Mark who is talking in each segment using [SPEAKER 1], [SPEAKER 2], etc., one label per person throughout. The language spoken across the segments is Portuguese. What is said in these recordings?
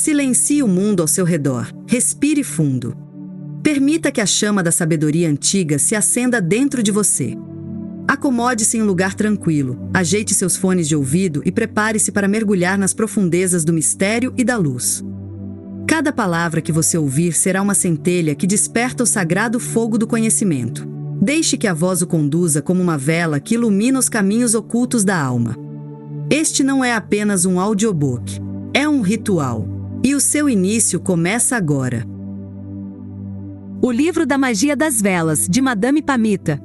[SPEAKER 1] Silencie o mundo ao seu redor. Respire fundo. Permita que a chama da sabedoria antiga se acenda dentro de você. Acomode-se em um lugar tranquilo, ajeite seus fones de ouvido e prepare-se para mergulhar nas profundezas do mistério e da luz. Cada palavra que você ouvir será uma centelha que desperta o sagrado fogo do conhecimento. Deixe que a voz o conduza como uma vela que ilumina os caminhos ocultos da alma. Este não é apenas um audiobook, é um ritual. E o seu início começa agora.
[SPEAKER 2] O Livro da Magia das Velas, de Madame Pamita.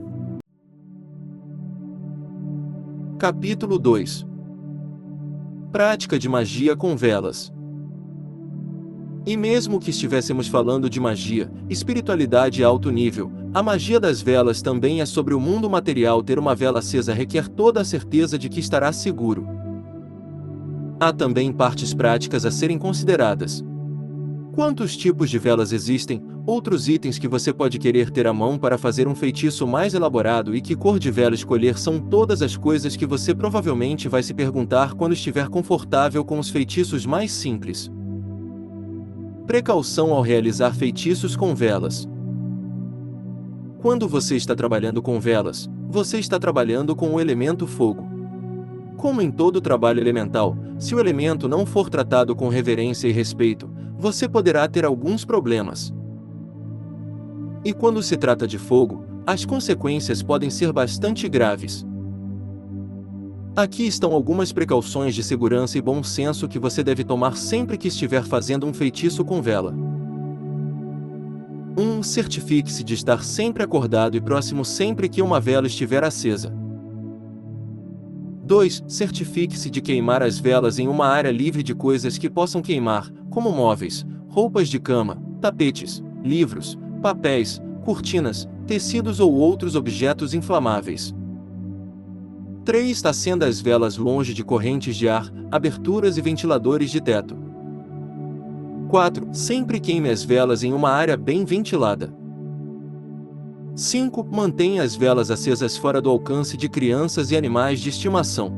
[SPEAKER 3] Capítulo 2. Prática de magia com velas. E mesmo que estivéssemos falando de magia, espiritualidade a alto nível, a magia das velas também é sobre o mundo material. Ter uma vela acesa requer toda a certeza de que estará seguro. Há também partes práticas a serem consideradas. Quantos tipos de velas existem? Outros itens que você pode querer ter à mão para fazer um feitiço mais elaborado e que cor de vela escolher são todas as coisas que você provavelmente vai se perguntar quando estiver confortável com os feitiços mais simples. Precaução ao realizar feitiços com velas. Quando você está trabalhando com velas, você está trabalhando com o elemento fogo. Como em todo trabalho elemental, se o elemento não for tratado com reverência e respeito, você poderá ter alguns problemas. E quando se trata de fogo, as consequências podem ser bastante graves. Aqui estão algumas precauções de segurança e bom senso que você deve tomar sempre que estiver fazendo um feitiço com vela. 1. Certifique-se de estar sempre acordado e próximo sempre que uma vela estiver acesa. 2. Certifique-se de queimar as velas em uma área livre de coisas que possam queimar, como móveis, roupas de cama, tapetes, livros, papéis, cortinas, tecidos ou outros objetos inflamáveis. 3. Acenda as velas longe de correntes de ar, aberturas e ventiladores de teto. 4. Sempre queime as velas em uma área bem ventilada. 5. Mantenha as velas acesas fora do alcance de crianças e animais de estimação.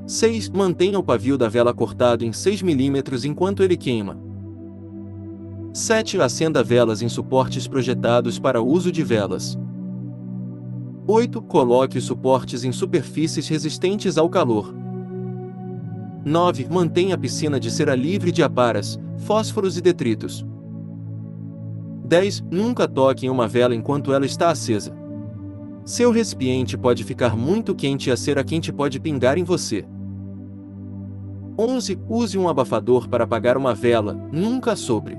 [SPEAKER 3] 6. Mantenha o pavio da vela cortado em 6 mm enquanto ele queima. 7. Acenda velas em suportes projetados para o uso de velas. 8. Coloque os suportes em superfícies resistentes ao calor. 9. Mantenha a piscina de cera livre de aparas, fósforos e detritos. 10. Nunca toque em uma vela enquanto ela está acesa. Seu recipiente pode ficar muito quente e a cera quente pode pingar em você. 11. Use um abafador para apagar uma vela, nunca assopre.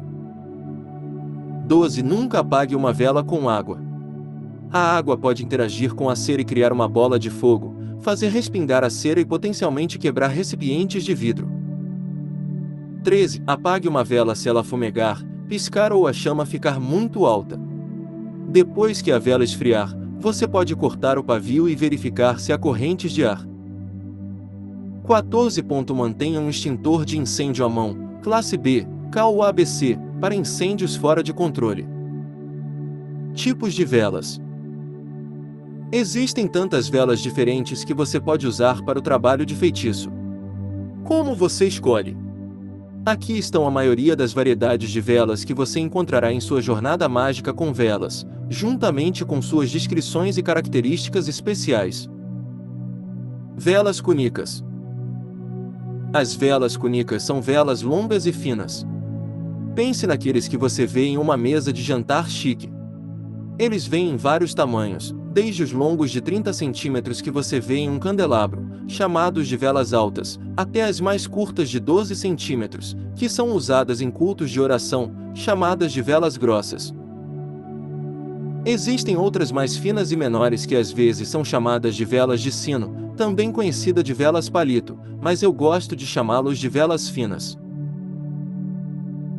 [SPEAKER 3] 12. Nunca apague uma vela com água. A água pode interagir com a cera e criar uma bola de fogo, fazer respingar a cera e potencialmente quebrar recipientes de vidro. 13. Apague uma vela se ela fumegar, piscar ou a chama ficar muito alta. Depois que a vela esfriar, você pode cortar o pavio e verificar se há correntes de ar. 14. Mantenha um extintor de incêndio à mão, classe B, K ou ABC, para incêndios fora de controle. Tipos de velas. Existem tantas velas diferentes que você pode usar para o trabalho de feitiço. Como você escolhe? Aqui estão a maioria das variedades de velas que você encontrará em sua jornada mágica com velas, juntamente com suas descrições e características especiais. Velas cúnicas. As velas cúnicas são velas longas e finas. Pense naqueles que você vê em uma mesa de jantar chique. Eles vêm em vários tamanhos, desde os longos de 30 centímetros que você vê em um candelabro, chamados de velas altas, até as mais curtas de 12 centímetros, que são usadas em cultos de oração, chamadas de velas grossas. Existem outras mais finas e menores que às vezes são chamadas de velas de sino, também conhecida de velas palito, mas eu gosto de chamá-los de velas finas.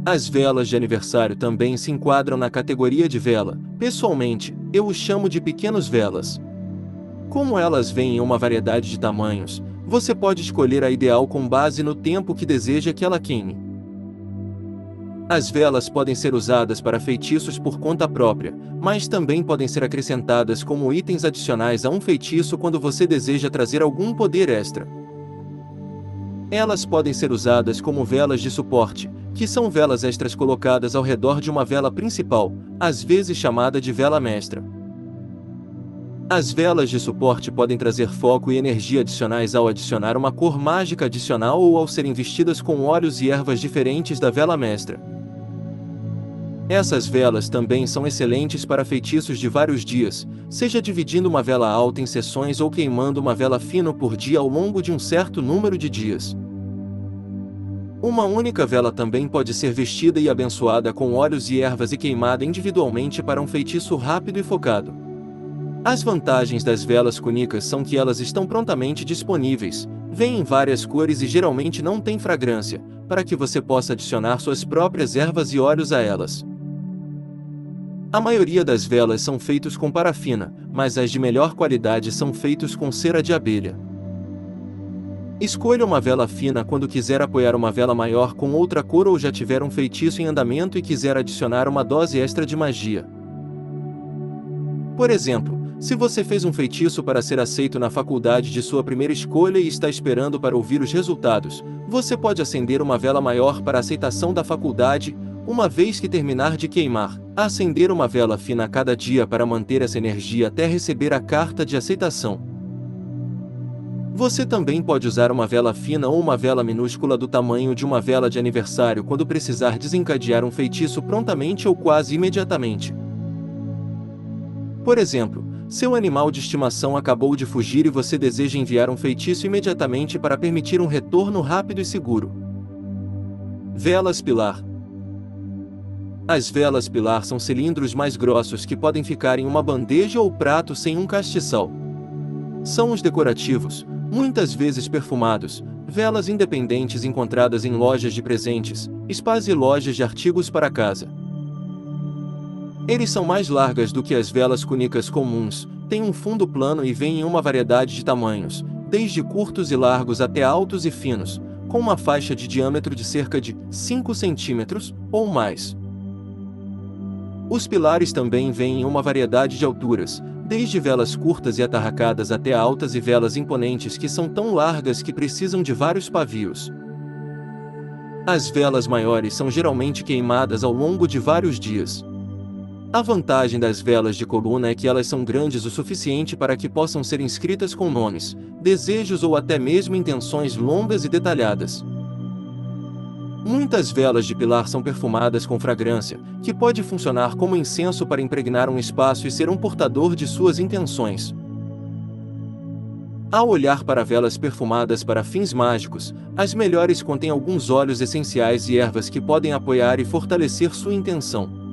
[SPEAKER 3] As velas de aniversário também se enquadram na categoria de vela. Pessoalmente, eu os chamo de pequenas velas. Como elas vêm em uma variedade de tamanhos, você pode escolher a ideal com base no tempo que deseja que ela queime. As velas podem ser usadas para feitiços por conta própria, mas também podem ser acrescentadas como itens adicionais a um feitiço quando você deseja trazer algum poder extra. Elas podem ser usadas como velas de suporte, que são velas extras colocadas ao redor de uma vela principal, às vezes chamada de vela mestra. As velas de suporte podem trazer foco e energia adicionais ao adicionar uma cor mágica adicional ou ao serem vestidas com óleos e ervas diferentes da vela mestra. Essas velas também são excelentes para feitiços de vários dias, seja dividindo uma vela alta em seções ou queimando uma vela fina por dia ao longo de um certo número de dias. Uma única vela também pode ser vestida e abençoada com óleos e ervas e queimada individualmente para um feitiço rápido e focado. As vantagens das velas cúnicas são que elas estão prontamente disponíveis, vêm em várias cores e geralmente não têm fragrância, para que você possa adicionar suas próprias ervas e óleos a elas. A maioria das velas são feitos com parafina, mas as de melhor qualidade são feitos com cera de abelha. Escolha uma vela fina quando quiser apoiar uma vela maior com outra cor ou já tiver um feitiço em andamento e quiser adicionar uma dose extra de magia. Por exemplo, se você fez um feitiço para ser aceito na faculdade de sua primeira escolha e está esperando para ouvir os resultados, você pode acender uma vela maior para a aceitação da faculdade, uma vez que terminar de queimar, acender uma vela fina a cada dia para manter essa energia até receber a carta de aceitação. Você também pode usar uma vela fina ou uma vela minúscula do tamanho de uma vela de aniversário quando precisar desencadear um feitiço prontamente ou quase imediatamente. Por exemplo, seu animal de estimação acabou de fugir e você deseja enviar um feitiço imediatamente para permitir um retorno rápido e seguro. Velas pilar. As velas pilar são cilindros mais grossos que podem ficar em uma bandeja ou prato sem um castiçal. São os decorativos, muitas vezes perfumados, velas independentes encontradas em lojas de presentes, spas e lojas de artigos para casa. Eles são mais largas do que as velas cúnicas comuns, têm um fundo plano e vêm em uma variedade de tamanhos, desde curtos e largos até altos e finos, com uma faixa de diâmetro de cerca de 5 centímetros ou mais. Os pilares também vêm em uma variedade de alturas, desde velas curtas e atarracadas até altas e velas imponentes que são tão largas que precisam de vários pavios. As velas maiores são geralmente queimadas ao longo de vários dias. A vantagem das velas de coluna é que elas são grandes o suficiente para que possam ser inscritas com nomes, desejos ou até mesmo intenções longas e detalhadas. Muitas velas de pilar são perfumadas com fragrância, que pode funcionar como incenso para impregnar um espaço e ser um portador de suas intenções. Ao olhar para velas perfumadas para fins mágicos, as melhores contêm alguns óleos essenciais e ervas que podem apoiar e fortalecer sua intenção.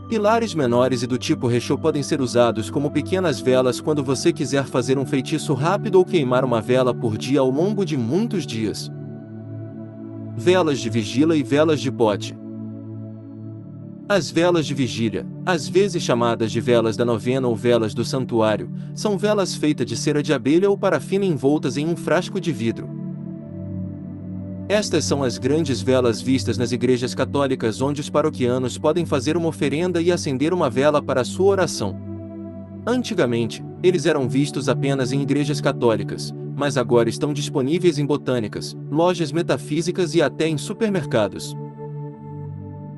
[SPEAKER 3] Pilares menores e do tipo Rechô podem ser usados como pequenas velas quando você quiser fazer um feitiço rápido ou queimar uma vela por dia ao longo de muitos dias. Velas de vigília e velas de pote. As velas de vigília, às vezes chamadas de velas da novena ou velas do santuário, são velas feitas de cera de abelha ou parafina envoltas em um frasco de vidro. Estas são as grandes velas vistas nas igrejas católicas onde os paroquianos podem fazer uma oferenda e acender uma vela para a sua oração. Antigamente, eles eram vistos apenas em igrejas católicas, mas agora estão disponíveis em botânicas, lojas metafísicas e até em supermercados.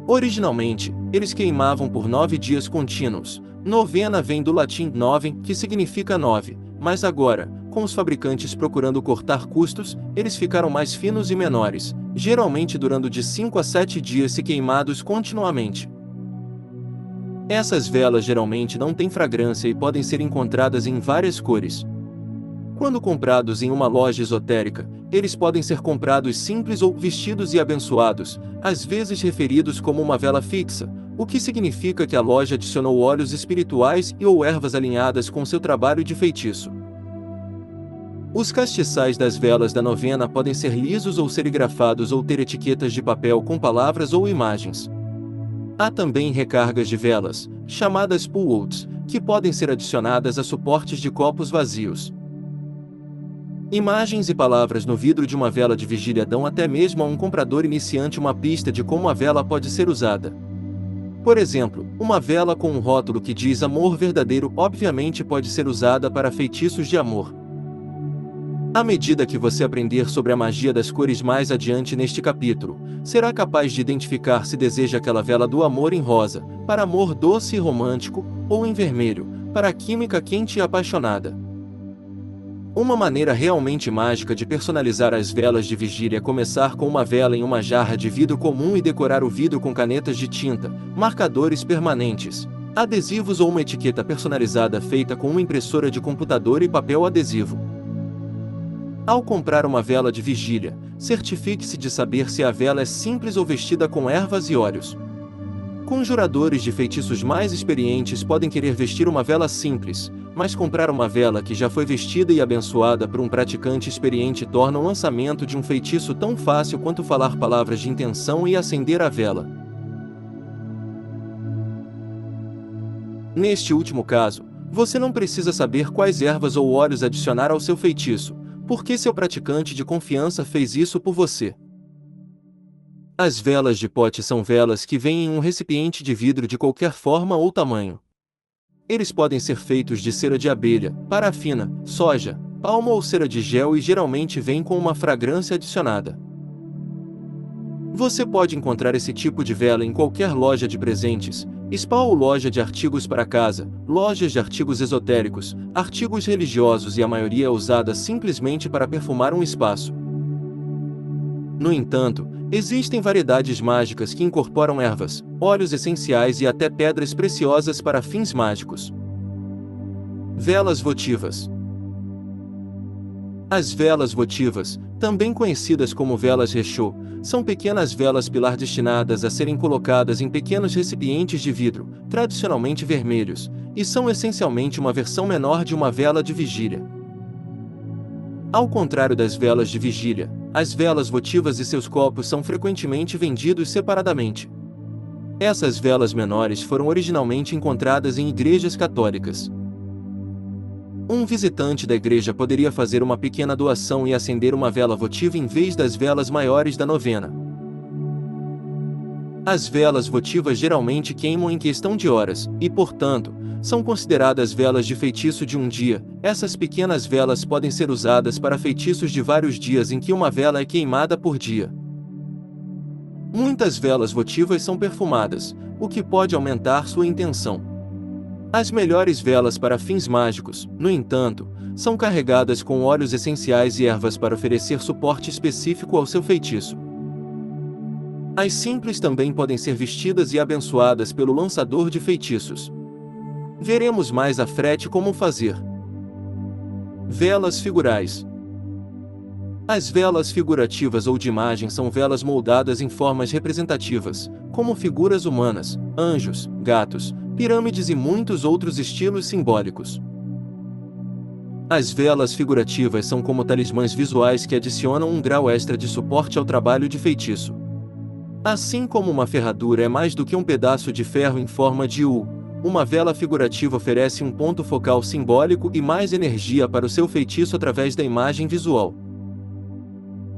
[SPEAKER 3] Originalmente, eles queimavam por 9 dias contínuos. Novena vem do latim novem, que significa 9, mas agora, com os fabricantes procurando cortar custos, eles ficaram mais finos e menores, geralmente durando de 5 a 7 dias se queimados continuamente. Essas velas geralmente não têm fragrância e podem ser encontradas em várias cores. Quando comprados em uma loja esotérica, eles podem ser comprados simples ou vestidos e abençoados, às vezes referidos como uma vela fixa, o que significa que a loja adicionou óleos espirituais e ou ervas alinhadas com seu trabalho de feitiço. Os castiçais das velas da novena podem ser lisos ou serigrafados ou ter etiquetas de papel com palavras ou imagens. Há também recargas de velas, chamadas pull-outs, que podem ser adicionadas a suportes de copos vazios. Imagens e palavras no vidro de uma vela de vigília dão até mesmo a um comprador iniciante uma pista de como a vela pode ser usada. Por exemplo, uma vela com um rótulo que diz amor verdadeiro obviamente pode ser usada para feitiços de amor. À medida que você aprender sobre a magia das cores mais adiante neste capítulo, será capaz de identificar se deseja aquela vela do amor em rosa, para amor doce e romântico, ou em vermelho, para a química quente e apaixonada. Uma maneira realmente mágica de personalizar as velas de vigília é começar com uma vela em uma jarra de vidro comum e decorar o vidro com canetas de tinta, marcadores permanentes, adesivos ou uma etiqueta personalizada feita com uma impressora de computador e papel adesivo. Ao comprar uma vela de vigília, certifique-se de saber se a vela é simples ou vestida com ervas e óleos. Conjuradores de feitiços mais experientes podem querer vestir uma vela simples, mas comprar uma vela que já foi vestida e abençoada por um praticante experiente torna o lançamento de um feitiço tão fácil quanto falar palavras de intenção e acender a vela. Neste último caso, você não precisa saber quais ervas ou óleos adicionar ao seu feitiço, porque seu praticante de confiança fez isso por você. As velas de pote são velas que vêm em um recipiente de vidro de qualquer forma ou tamanho. Eles podem ser feitos de cera de abelha, parafina, soja, palma ou cera de gel e geralmente vêm com uma fragrância adicionada. Você pode encontrar esse tipo de vela em qualquer loja de presentes, spa ou loja de artigos para casa, lojas de artigos esotéricos, artigos religiosos e a maioria é usada simplesmente para perfumar um espaço. No entanto, existem variedades mágicas que incorporam ervas, óleos essenciais e até pedras preciosas para fins mágicos. Velas votivas. As velas votivas, também conhecidas como velas rechô, são pequenas velas pilar destinadas a serem colocadas em pequenos recipientes de vidro, tradicionalmente vermelhos, e são essencialmente uma versão menor de uma vela de vigília. Ao contrário das velas de vigília, as velas votivas e seus copos são frequentemente vendidos separadamente. Essas velas menores foram originalmente encontradas em igrejas católicas. Um visitante da igreja poderia fazer uma pequena doação e acender uma vela votiva em vez das velas maiores da novena. As velas votivas geralmente queimam em questão de horas, e, portanto, são consideradas velas de feitiço de um dia. Essas pequenas velas podem ser usadas para feitiços de vários dias em que uma vela é queimada por dia. Muitas velas votivas são perfumadas, o que pode aumentar sua intenção. As melhores velas para fins mágicos, no entanto, são carregadas com óleos essenciais e ervas para oferecer suporte específico ao seu feitiço. As simples também podem ser vestidas e abençoadas pelo lançador de feitiços. Veremos mais à frente como fazer. Velas figurais. As velas figurativas ou de imagem são velas moldadas em formas representativas, como figuras humanas, anjos, gatos, pirâmides e muitos outros estilos simbólicos. As velas figurativas são como talismãs visuais que adicionam um grau extra de suporte ao trabalho de feitiço. Assim como uma ferradura é mais do que um pedaço de ferro em forma de U, uma vela figurativa oferece um ponto focal simbólico e mais energia para o seu feitiço através da imagem visual.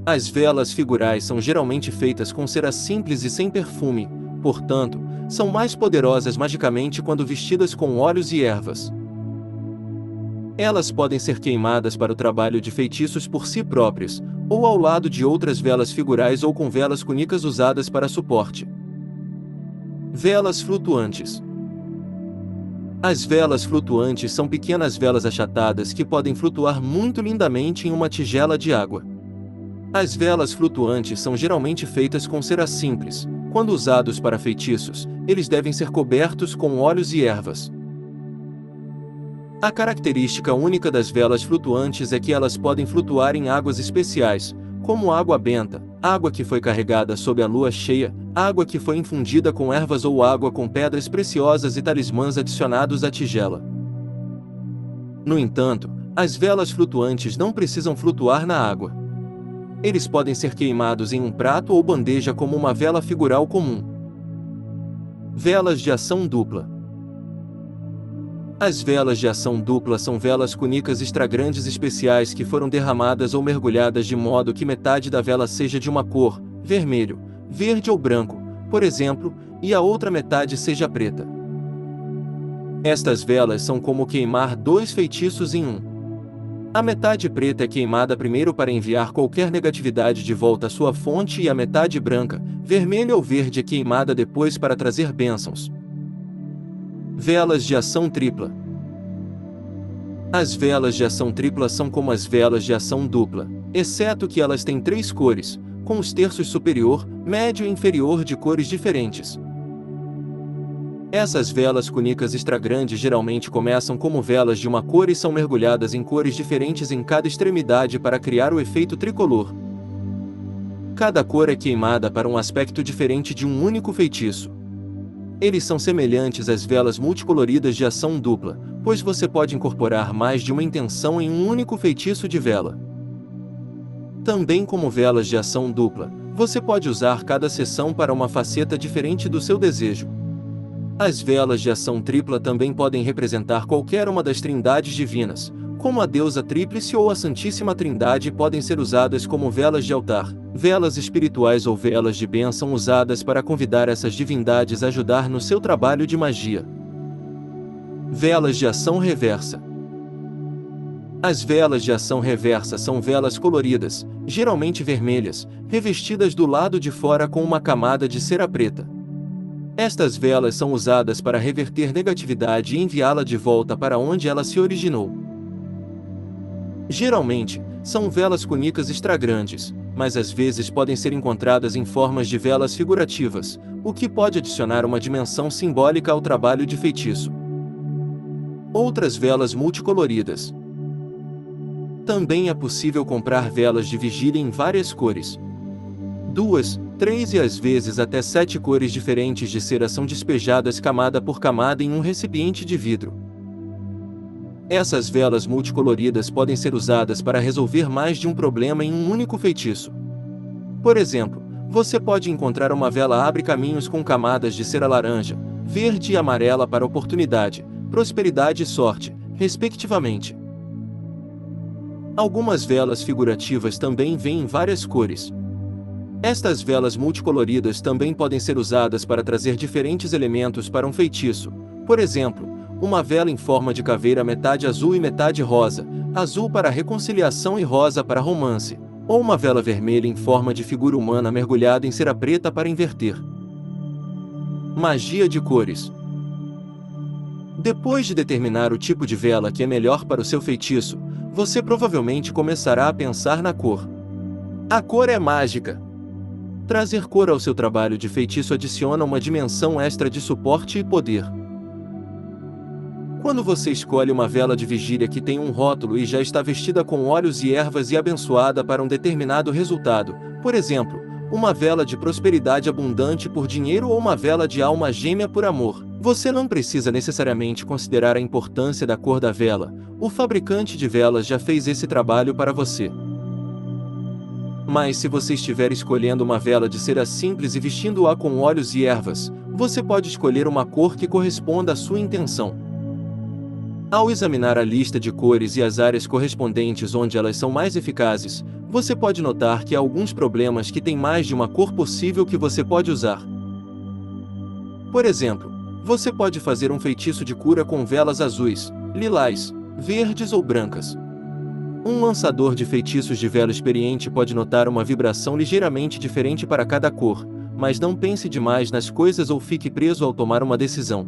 [SPEAKER 3] As velas figurais são geralmente feitas com cera simples e sem perfume, portanto, são mais poderosas magicamente quando vestidas com óleos e ervas. Elas podem ser queimadas para o trabalho de feitiços por si próprias, ou ao lado de outras velas figurais ou com velas cúnicas usadas para suporte. Velas flutuantes. As velas flutuantes são pequenas velas achatadas que podem flutuar muito lindamente em uma tigela de água. As velas flutuantes são geralmente feitas com cera simples. Quando usados para feitiços, eles devem ser cobertos com óleos e ervas. A característica única das velas flutuantes é que elas podem flutuar em águas especiais, como água benta, água que foi carregada sob a lua cheia, água que foi infundida com ervas ou água com pedras preciosas e talismãs adicionados à tigela. No entanto, as velas flutuantes não precisam flutuar na água. Eles podem ser queimados em um prato ou bandeja como uma vela figural comum. Velas de ação dupla. As velas de ação dupla são velas cúnicas extra-grandes especiais que foram derramadas ou mergulhadas de modo que metade da vela seja de uma cor, vermelho, verde ou branco, por exemplo, e a outra metade seja preta. Estas velas são como queimar dois feitiços em um. A metade preta é queimada primeiro para enviar qualquer negatividade de volta à sua fonte e a metade branca, vermelha ou verde é queimada depois para trazer bênçãos. Velas de ação tripla. As velas de ação tripla são como as velas de ação dupla, exceto que elas têm 3 cores, com os terços superior, médio e inferior de cores diferentes. Essas velas cúnicas extra-grandes geralmente começam como velas de uma cor e são mergulhadas em cores diferentes em cada extremidade para criar o efeito tricolor. Cada cor é queimada para um aspecto diferente de um único feitiço. Eles são semelhantes às velas multicoloridas de ação dupla, pois você pode incorporar mais de uma intenção em um único feitiço de vela. Também como velas de ação dupla, você pode usar cada seção para uma faceta diferente do seu desejo. As velas de ação tripla também podem representar qualquer uma das trindades divinas, como a deusa tríplice ou a Santíssima Trindade, e podem ser usadas como velas de altar, velas espirituais ou velas de bênção usadas para convidar essas divindades a ajudar no seu trabalho de magia. Velas de ação reversa. As velas de ação reversa são velas coloridas, geralmente vermelhas, revestidas do lado de fora com uma camada de cera preta. Estas velas são usadas para reverter negatividade e enviá-la de volta para onde ela se originou. Geralmente, são velas cúnicas extra-grandes, mas às vezes podem ser encontradas em formas de velas figurativas, o que pode adicionar uma dimensão simbólica ao trabalho de feitiço. Outras velas multicoloridas. Também é possível comprar velas de vigília em várias cores. 2, 3 e às vezes até 7 cores diferentes de cera são despejadas camada por camada em um recipiente de vidro. Essas velas multicoloridas podem ser usadas para resolver mais de um problema em um único feitiço. Por exemplo, você pode encontrar uma vela abre-caminhos com camadas de cera laranja, verde e amarela para oportunidade, prosperidade e sorte, respectivamente. Algumas velas figurativas também vêm em várias cores. Estas velas multicoloridas também podem ser usadas para trazer diferentes elementos para um feitiço. Por exemplo, uma vela em forma de caveira metade azul e metade rosa, azul para reconciliação e rosa para romance, ou uma vela vermelha em forma de figura humana mergulhada em cera preta para inverter. Magia de cores. Depois de determinar o tipo de vela que é melhor para o seu feitiço, você provavelmente começará a pensar na cor. A cor é mágica. Trazer cor ao seu trabalho de feitiço adiciona uma dimensão extra de suporte e poder. Quando você escolhe uma vela de vigília que tem um rótulo e já está vestida com óleos e ervas e abençoada para um determinado resultado, por exemplo, uma vela de prosperidade abundante por dinheiro ou uma vela de alma gêmea por amor, você não precisa necessariamente considerar a importância da cor da vela. O fabricante de velas já fez esse trabalho para você. Mas se você estiver escolhendo uma vela de cera simples e vestindo-a com óleos e ervas, você pode escolher uma cor que corresponda à sua intenção. Ao examinar a lista de cores e as áreas correspondentes onde elas são mais eficazes, você pode notar que há alguns problemas que têm mais de uma cor possível que você pode usar. Por exemplo, você pode fazer um feitiço de cura com velas azuis, lilás, verdes ou brancas. Um lançador de feitiços de vela experiente pode notar uma vibração ligeiramente diferente para cada cor, mas não pense demais nas coisas ou fique preso ao tomar uma decisão.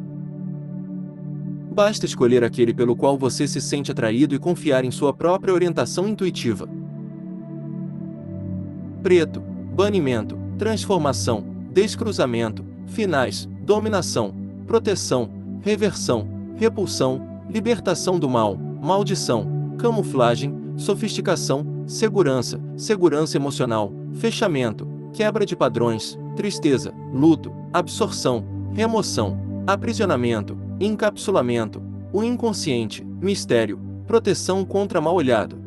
[SPEAKER 3] Basta escolher aquele pelo qual você se sente atraído e confiar em sua própria orientação intuitiva. Preto, banimento, transformação, descruzamento, finais, dominação, proteção, reversão, repulsão, libertação do mal, maldição, camuflagem, sofisticação, segurança, segurança emocional, fechamento, quebra de padrões, tristeza, luto, absorção, remoção, aprisionamento, encapsulamento, o inconsciente, mistério, proteção contra mal-olhado.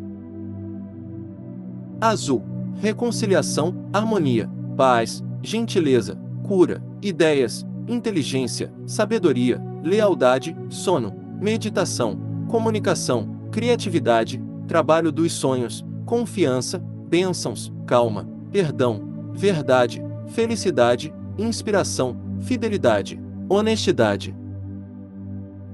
[SPEAKER 3] Azul, reconciliação, harmonia, paz, gentileza, cura, ideias, inteligência, sabedoria, lealdade, sono, meditação, comunicação, criatividade, trabalho dos sonhos, confiança, bênçãos, calma, perdão, verdade, felicidade, inspiração, fidelidade, honestidade.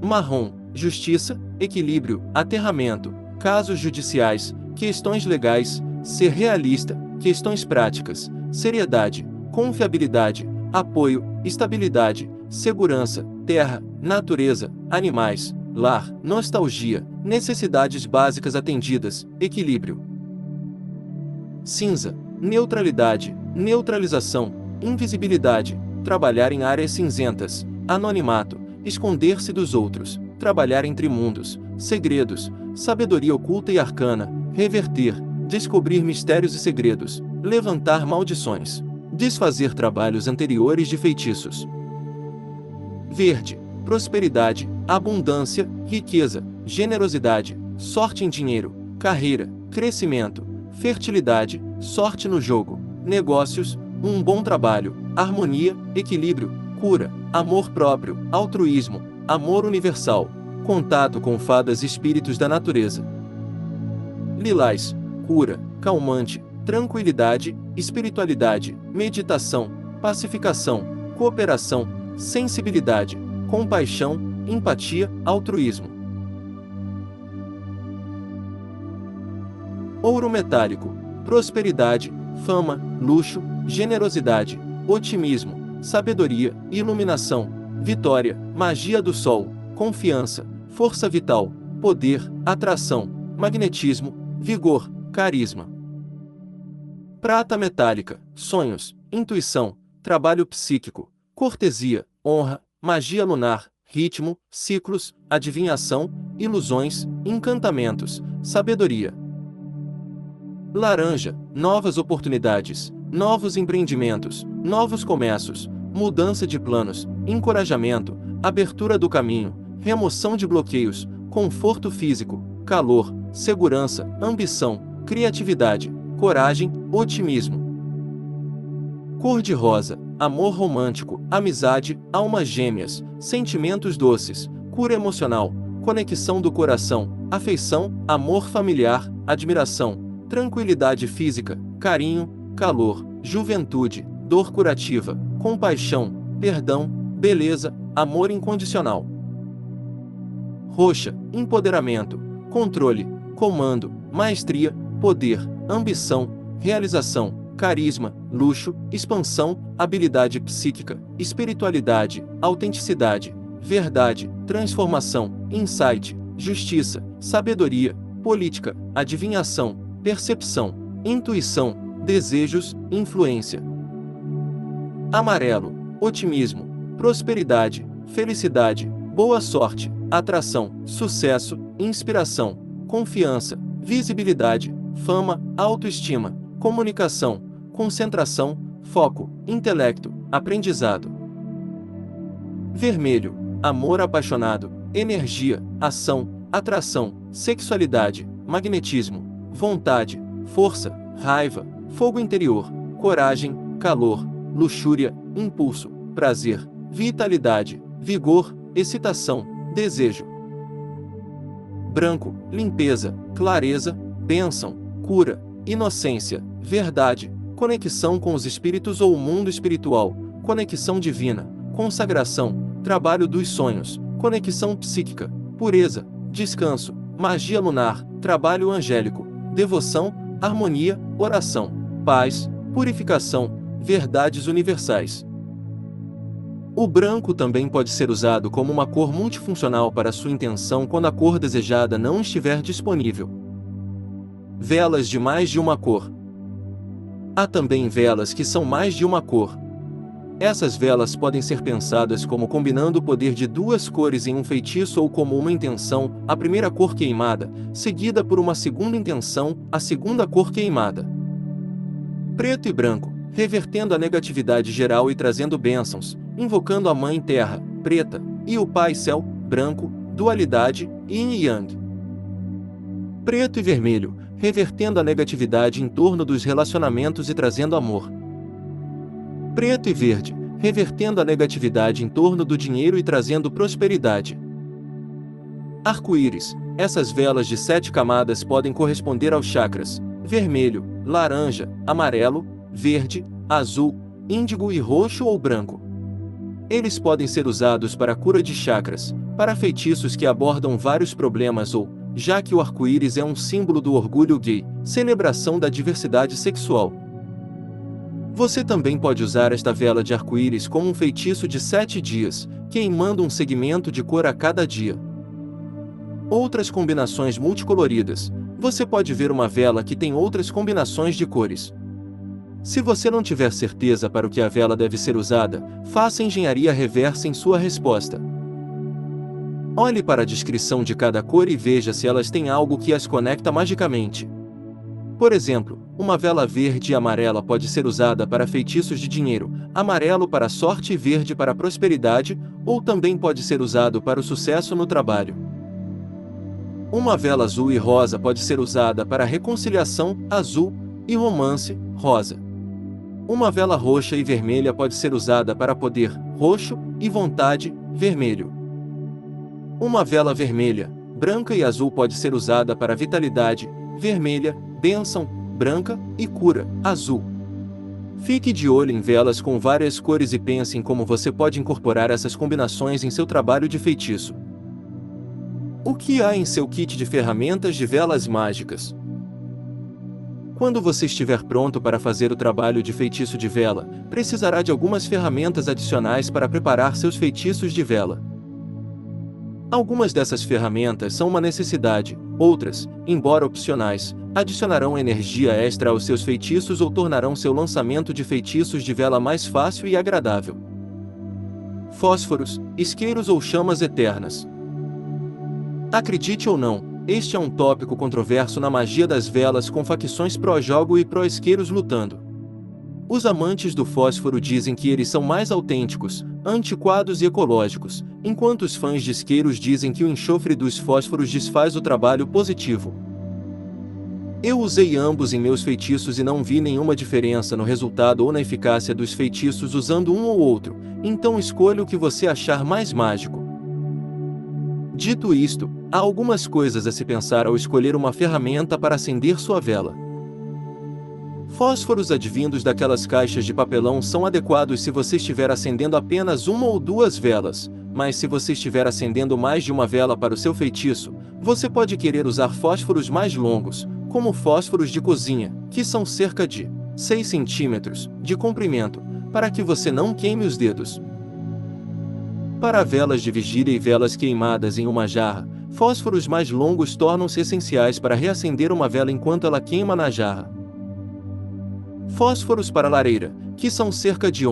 [SPEAKER 3] Marrom, justiça, equilíbrio, aterramento, casos judiciais, questões legais, ser realista, questões práticas, seriedade, confiabilidade, apoio, estabilidade, segurança, terra, natureza, animais, lar, nostalgia, necessidades básicas atendidas, equilíbrio. Cinza, neutralidade, neutralização, invisibilidade, trabalhar em áreas cinzentas, anonimato, esconder-se dos outros, trabalhar entre mundos, segredos, sabedoria oculta e arcana, reverter, descobrir mistérios e segredos, levantar maldições, desfazer trabalhos anteriores de feitiços. Verde, prosperidade, abundância, riqueza, generosidade, sorte em dinheiro, carreira, crescimento, fertilidade, sorte no jogo, negócios, um bom trabalho, harmonia, equilíbrio, cura, amor próprio, altruísmo, amor universal, contato com fadas e espíritos da natureza. Lilás, cura, calmante, tranquilidade, espiritualidade, meditação, pacificação, cooperação, sensibilidade, compaixão, empatia, altruísmo. Ouro metálico, prosperidade, fama, luxo, generosidade, otimismo, sabedoria, iluminação, vitória, magia do sol, confiança, força vital, poder, atração, magnetismo, vigor, carisma. Prata metálica, sonhos, intuição, trabalho psíquico, cortesia, honra, magia lunar, ritmo, ciclos, adivinhação, ilusões, encantamentos, sabedoria. Laranja, novas oportunidades, novos empreendimentos, novos começos, mudança de planos, encorajamento, abertura do caminho, remoção de bloqueios, conforto físico, calor, segurança, ambição, criatividade, coragem, otimismo. Cor-de-rosa, amor romântico, amizade, almas gêmeas, sentimentos doces, cura emocional, conexão do coração, afeição, amor familiar, admiração, tranquilidade física, carinho, calor, juventude, dor curativa, compaixão, perdão, beleza, amor incondicional. Roxa, empoderamento, controle, comando, maestria, poder, ambição, realização, carisma, luxo, expansão, habilidade psíquica, espiritualidade, autenticidade, verdade, transformação, insight, justiça, sabedoria, política, adivinhação, percepção, intuição, desejos, influência. Amarelo, otimismo, prosperidade, felicidade, boa sorte, atração, sucesso, inspiração, confiança, visibilidade, fama, autoestima, comunicação, concentração, foco, intelecto, aprendizado. Vermelho, amor apaixonado, energia, ação, atração, sexualidade, magnetismo, vontade, força, raiva, fogo interior, coragem, calor, luxúria, impulso, prazer, vitalidade, vigor, excitação, desejo. Branco, limpeza, clareza, bênção, cura, inocência, verdade, conexão com os espíritos ou o mundo espiritual, conexão divina, consagração, trabalho dos sonhos, conexão psíquica, pureza, descanso, magia lunar, trabalho angélico, devoção, harmonia, oração, paz, purificação, verdades universais. O branco também pode ser usado como uma cor multifuncional para sua intenção quando a cor desejada não estiver disponível. Velas de mais de uma cor. Há também velas que são mais de uma cor. Essas velas podem ser pensadas como combinando o poder de duas cores em um feitiço ou como uma intenção, a primeira cor queimada, seguida por uma segunda intenção, a segunda cor queimada. Preto e branco, revertendo a negatividade geral e trazendo bênçãos, invocando a Mãe Terra, preta, e o Pai Céu, branco, dualidade, yin e yang. Preto e vermelho, revertendo a negatividade em torno dos relacionamentos e trazendo amor. Preto e verde, revertendo a negatividade em torno do dinheiro e trazendo prosperidade. Arco-íris, essas velas de 7 camadas podem corresponder aos chakras: vermelho, laranja, amarelo, verde, azul, índigo e roxo ou branco. Eles podem ser usados para a cura de chakras, para feitiços que abordam vários problemas ou, já que o arco-íris é um símbolo do orgulho gay, celebração da diversidade sexual. Você também pode usar esta vela de arco-íris como um feitiço de 7 dias, queimando um segmento de cor a cada dia. Outras combinações multicoloridas. Você pode ver uma vela que tem outras combinações de cores. Se você não tiver certeza para o que a vela deve ser usada, faça engenharia reversa em sua resposta. Olhe para a descrição de cada cor e veja se elas têm algo que as conecta magicamente. Por exemplo, uma vela verde e amarela pode ser usada para feitiços de dinheiro, amarelo para sorte e verde para prosperidade, ou também pode ser usado para o sucesso no trabalho. Uma vela azul e rosa pode ser usada para reconciliação, azul, e romance, rosa. Uma vela roxa e vermelha pode ser usada para poder, roxo, e vontade, vermelho. Uma vela vermelha, branca e azul pode ser usada para vitalidade, vermelha, bênção, branca, e cura, azul. Fique de olho em velas com várias cores e pense em como você pode incorporar essas combinações em seu trabalho de feitiço. O que há em seu kit de ferramentas de velas mágicas? Quando você estiver pronto para fazer o trabalho de feitiço de vela, precisará de algumas ferramentas adicionais para preparar seus feitiços de vela. Algumas dessas ferramentas são uma necessidade, outras, embora opcionais, adicionarão energia extra aos seus feitiços ou tornarão seu lançamento de feitiços de vela mais fácil e agradável. Fósforos, isqueiros ou chamas eternas. Acredite ou não, este é um tópico controverso na magia das velas, com facções pró-jogo e pró-isqueiros lutando. Os amantes do fósforo dizem que eles são mais autênticos, antiquados e ecológicos, enquanto os fãs de isqueiros dizem que o enxofre dos fósforos desfaz o trabalho positivo. Eu usei ambos em meus feitiços e não vi nenhuma diferença no resultado ou na eficácia dos feitiços usando um ou outro, então escolha o que você achar mais mágico. Dito isto, há algumas coisas a se pensar ao escolher uma ferramenta para acender sua vela. Fósforos advindos daquelas caixas de papelão são adequados se você estiver acendendo apenas uma ou duas velas, mas se você estiver acendendo mais de uma vela para o seu feitiço, você pode querer usar fósforos mais longos, como fósforos de cozinha, que são cerca de 6 centímetros de comprimento, para que você não queime os dedos. Para velas de vigília e velas queimadas em uma jarra, fósforos mais longos tornam-se essenciais para reacender uma vela enquanto ela queima na jarra. Fósforos para lareira, que são cerca de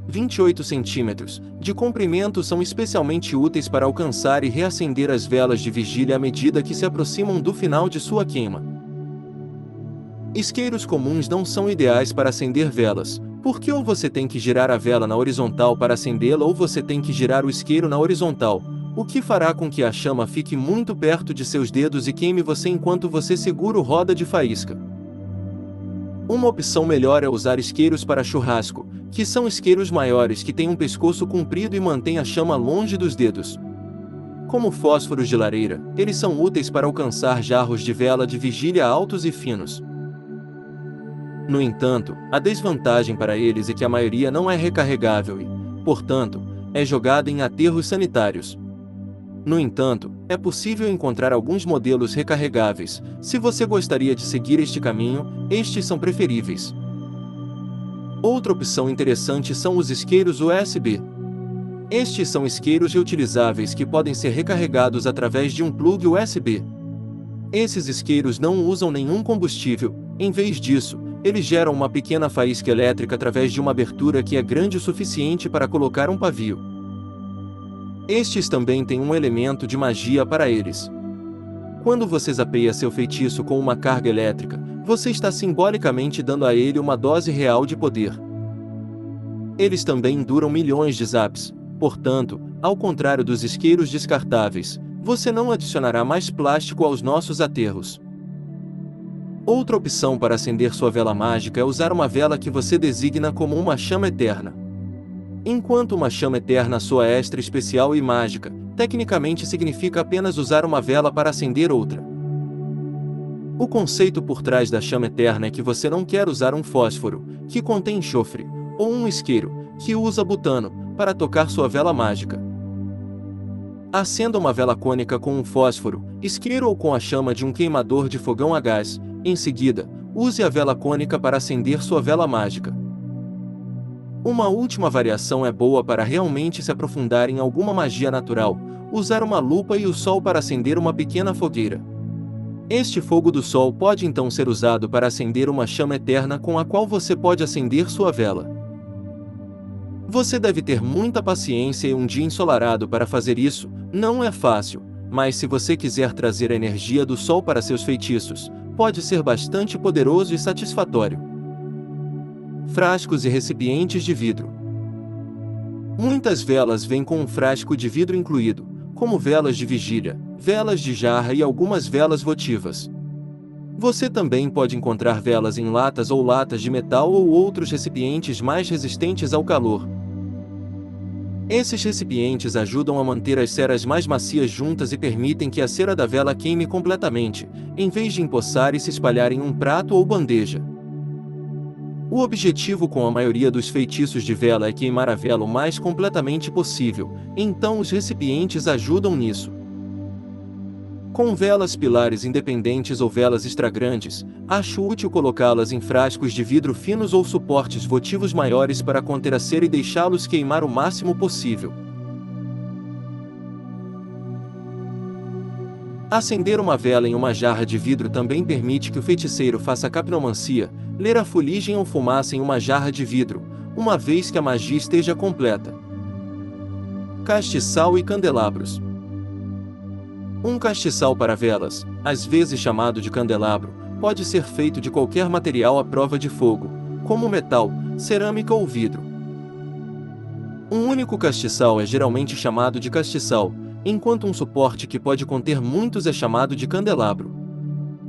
[SPEAKER 3] 28 centímetros de comprimento, são especialmente úteis para alcançar e reacender as velas de vigília à medida que se aproximam do final de sua queima. Isqueiros comuns não são ideais para acender velas, porque ou você tem que girar a vela na horizontal para acendê-la ou você tem que girar o isqueiro na horizontal, o que fará com que a chama fique muito perto de seus dedos e queime você enquanto você segura o roda de faísca. Uma opção melhor é usar isqueiros para churrasco, que são isqueiros maiores que têm um pescoço comprido e mantêm a chama longe dos dedos. Como fósforos de lareira, eles são úteis para alcançar jarros de vela de vigília altos e finos. No entanto, a desvantagem para eles é que a maioria não é recarregável e, portanto, é jogada em aterros sanitários. No entanto, é possível encontrar alguns modelos recarregáveis. Se você gostaria de seguir este caminho, estes são preferíveis. Outra opção interessante são os isqueiros USB. Estes são isqueiros reutilizáveis que podem ser recarregados através de um plug USB. Esses isqueiros não usam nenhum combustível, em vez disso, eles geram uma pequena faísca elétrica através de uma abertura que é grande o suficiente para colocar um pavio. Estes também têm um elemento de magia para eles. Quando você zapeia seu feitiço com uma carga elétrica, você está simbolicamente dando a ele uma dose real de poder. Eles também duram milhões de zaps, portanto, ao contrário dos isqueiros descartáveis, você não adicionará mais plástico aos nossos aterros. Outra opção para acender sua vela mágica é usar uma vela que você designa como uma chama eterna. Enquanto uma chama eterna soa extra especial e mágica, tecnicamente significa apenas usar uma vela para acender outra. O conceito por trás da chama eterna é que você não quer usar um fósforo, que contém enxofre, ou um isqueiro, que usa butano, para tocar sua vela mágica. Acenda uma vela cônica com um fósforo, isqueiro ou com a chama de um queimador de fogão a gás. Em seguida, use a vela cônica para acender sua vela mágica. Uma última variação é boa para realmente se aprofundar em alguma magia natural: usar uma lupa e o sol para acender uma pequena fogueira. Este fogo do sol pode então ser usado para acender uma chama eterna com a qual você pode acender sua vela. Você deve ter muita paciência e um dia ensolarado para fazer isso. Não é fácil, mas se você quiser trazer a energia do sol para seus feitiços, pode ser bastante poderoso e satisfatório. Frascos e recipientes de vidro. Muitas velas vêm com um frasco de vidro incluído, como velas de vigília, velas de jarra e algumas velas votivas. Você também pode encontrar velas em latas ou latas de metal ou outros recipientes mais resistentes ao calor. Esses recipientes ajudam a manter as ceras mais macias juntas e permitem que a cera da vela queime completamente, em vez de empoçar e se espalhar em um prato ou bandeja. O objetivo com a maioria dos feitiços de vela é queimar a vela o mais completamente possível, então os recipientes ajudam nisso. Com velas pilares independentes ou velas extra grandes, acho útil colocá-las em frascos de vidro finos ou suportes votivos maiores para conter a cera e deixá-los queimar o máximo possível. Acender uma vela em uma jarra de vidro também permite que o feiticeiro faça capnomancia, ler a fuligem ou fumaça em uma jarra de vidro, uma vez que a magia esteja completa. Castiçal e candelabros. Um castiçal para velas, às vezes chamado de candelabro, pode ser feito de qualquer material à prova de fogo, como metal, cerâmica ou vidro. Um único castiçal é geralmente chamado de castiçal, enquanto um suporte que pode conter muitos é chamado de candelabro.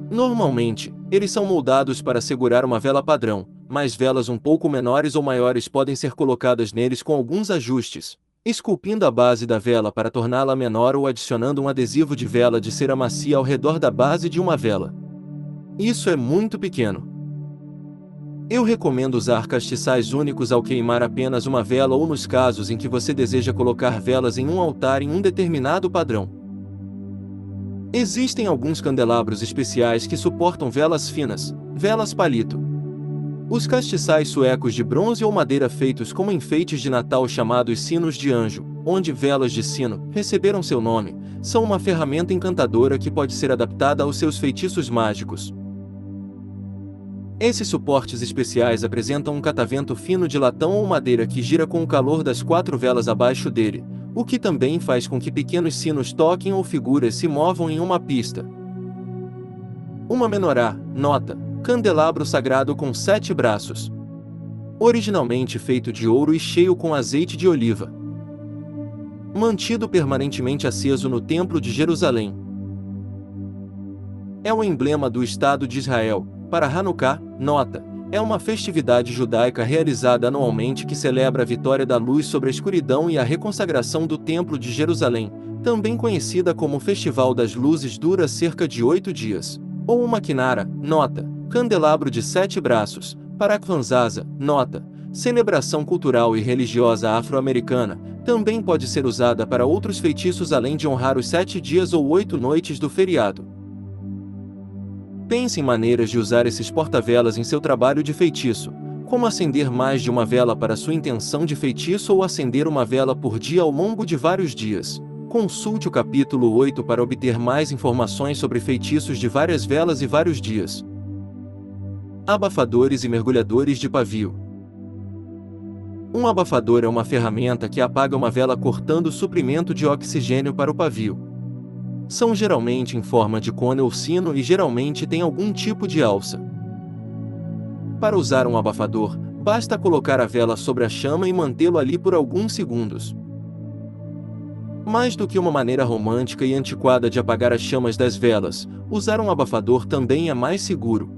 [SPEAKER 3] Normalmente, eles são moldados para segurar uma vela padrão, mas velas um pouco menores ou maiores podem ser colocadas neles com alguns ajustes, esculpindo a base da vela para torná-la menor ou adicionando um adesivo de vela de cera macia ao redor da base de uma vela. Isso é muito pequeno. Eu recomendo usar castiçais únicos ao queimar apenas uma vela ou nos casos em que você deseja colocar velas em um altar em um determinado padrão. Existem alguns candelabros especiais que suportam velas finas, velas palito. Os castiçais suecos de bronze ou madeira feitos como enfeites de Natal chamados sinos de anjo, onde velas de sino receberam seu nome, são uma ferramenta encantadora que pode ser adaptada aos seus feitiços mágicos. Esses suportes especiais apresentam um catavento fino de latão ou madeira que gira com o calor das 4 velas abaixo dele, o que também faz com que pequenos sinos toquem ou figuras se movam em uma pista. Uma menorá, nota, candelabro sagrado com 7 braços. Originalmente feito de ouro e cheio com azeite de oliva. Mantido permanentemente aceso no Templo de Jerusalém. É o emblema do Estado de Israel. Para Hanukkah, nota, é uma festividade judaica realizada anualmente que celebra a vitória da luz sobre a escuridão e a reconsagração do Templo de Jerusalém, também conhecida como Festival das Luzes, dura cerca de 8 dias. Ou uma quinara, nota, candelabro de 7 braços, para Kwanzaa, nota, celebração cultural e religiosa afro-americana, também pode ser usada para outros feitiços além de honrar os 7 dias ou 8 noites do feriado. Pense em maneiras de usar esses porta-velas em seu trabalho de feitiço, como acender mais de uma vela para sua intenção de feitiço ou acender uma vela por dia ao longo de vários dias. Consulte o capítulo 8 para obter mais informações sobre feitiços de várias velas e vários dias. Abafadores e mergulhadores de pavio. Um abafador é uma ferramenta que apaga uma vela cortando o suprimento de oxigênio para o pavio. São geralmente em forma de cone ou sino e geralmente têm algum tipo de alça. Para usar um abafador, basta colocar a vela sobre a chama e mantê-lo ali por alguns segundos. Mais do que uma maneira romântica e antiquada de apagar as chamas das velas, usar um abafador também é mais seguro.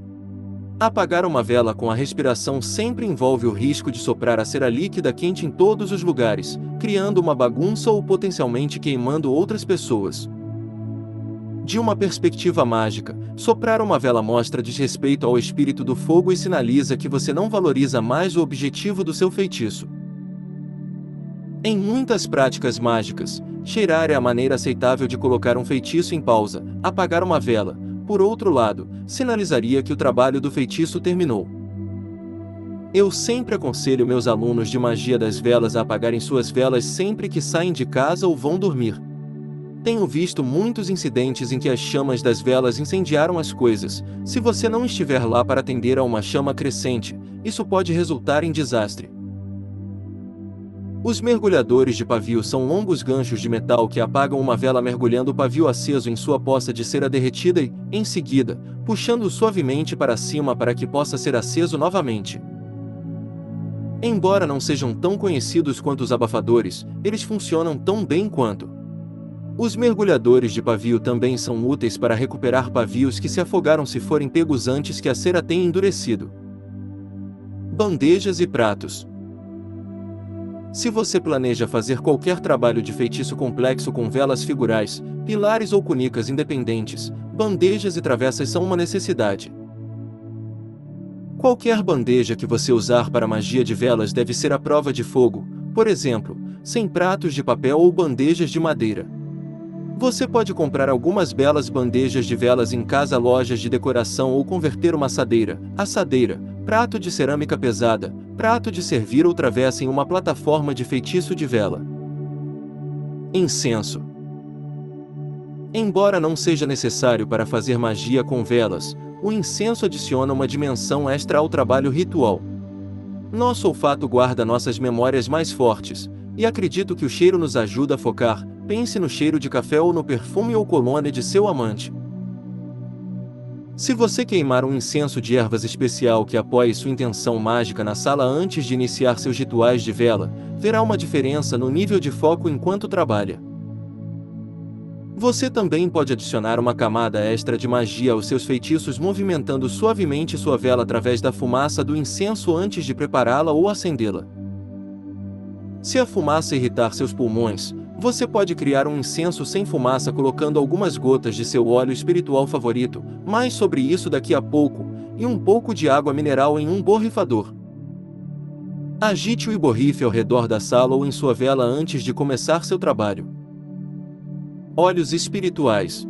[SPEAKER 3] Apagar uma vela com a respiração sempre envolve o risco de soprar a cera líquida quente em todos os lugares, criando uma bagunça ou potencialmente queimando outras pessoas. De uma perspectiva mágica, soprar uma vela mostra desrespeito ao espírito do fogo e sinaliza que você não valoriza mais o objetivo do seu feitiço. Em muitas práticas mágicas, cheirar é a maneira aceitável de colocar um feitiço em pausa. Apagar uma vela, por outro lado, sinalizaria que o trabalho do feitiço terminou. Eu sempre aconselho meus alunos de magia das velas a apagarem suas velas sempre que saem de casa ou vão dormir. Tenho visto muitos incidentes em que as chamas das velas incendiaram as coisas. Se você não estiver lá para atender a uma chama crescente, isso pode resultar em desastre. Os mergulhadores de pavio são longos ganchos de metal que apagam uma vela mergulhando o pavio aceso em sua poça de cera derretida e, em seguida, puxando-o suavemente para cima para que possa ser aceso novamente. Embora não sejam tão conhecidos quanto os abafadores, eles funcionam tão bem quanto. Os mergulhadores de pavio também são úteis para recuperar pavios que se afogaram se forem pegos antes que a cera tenha endurecido. Bandejas e pratos. Se você planeja fazer qualquer trabalho de feitiço complexo com velas figurais, pilares ou cunicas independentes, bandejas e travessas são uma necessidade. Qualquer bandeja que você usar para magia de velas deve ser à prova de fogo, por exemplo, sem pratos de papel ou bandejas de madeira. Você pode comprar algumas belas bandejas de velas em lojas de decoração ou converter uma assadeira, prato de cerâmica pesada, prato de servir ou travessa em uma plataforma de feitiço de vela. Incenso. Embora não seja necessário para fazer magia com velas, o incenso adiciona uma dimensão extra ao trabalho ritual. Nosso olfato guarda nossas memórias mais fortes, e acredito que o cheiro nos ajuda a focar. Pense no cheiro de café ou no perfume ou colônia de seu amante. Se você queimar um incenso de ervas especial que apoie sua intenção mágica na sala antes de iniciar seus rituais de vela, verá uma diferença no nível de foco enquanto trabalha. Você também pode adicionar uma camada extra de magia aos seus feitiços movimentando suavemente sua vela através da fumaça do incenso antes de prepará-la ou acendê-la. Se a fumaça irritar seus pulmões, você pode criar um incenso sem fumaça colocando algumas gotas de seu óleo espiritual favorito, mais sobre isso daqui a pouco, e um pouco de água mineral em um borrifador. Agite-o e borrife ao redor da sala ou em sua vela antes de começar seu trabalho. Óleos espirituais.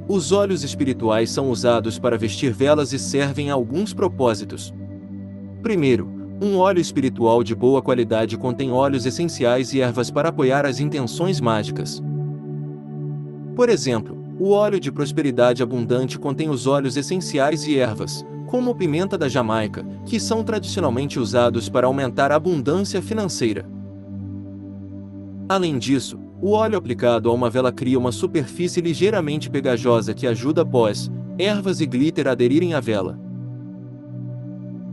[SPEAKER 3] Os óleos espirituais são usados para vestir velas e servem a alguns propósitos. Primeiro, um óleo espiritual de boa qualidade contém óleos essenciais e ervas para apoiar as intenções mágicas. Por exemplo, o óleo de prosperidade abundante contém os óleos essenciais e ervas, como pimenta da Jamaica, que são tradicionalmente usados para aumentar a abundância financeira. Além disso, o óleo aplicado a uma vela cria uma superfície ligeiramente pegajosa que ajuda pós, ervas e glitter a aderirem à vela.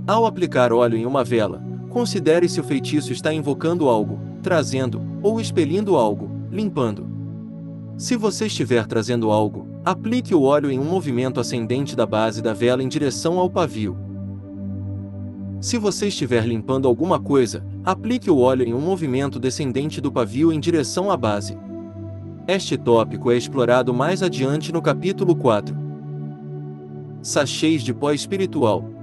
[SPEAKER 3] Ao aplicar óleo em uma vela, considere se o feitiço está invocando algo, trazendo, ou expelindo algo, limpando. Se você estiver trazendo algo, aplique o óleo em um movimento ascendente da base da vela em direção ao pavio. Se você estiver limpando alguma coisa, aplique o óleo em um movimento descendente do pavio em direção à base. Este tópico é explorado mais adiante no capítulo 4. Sachês de pó espiritual.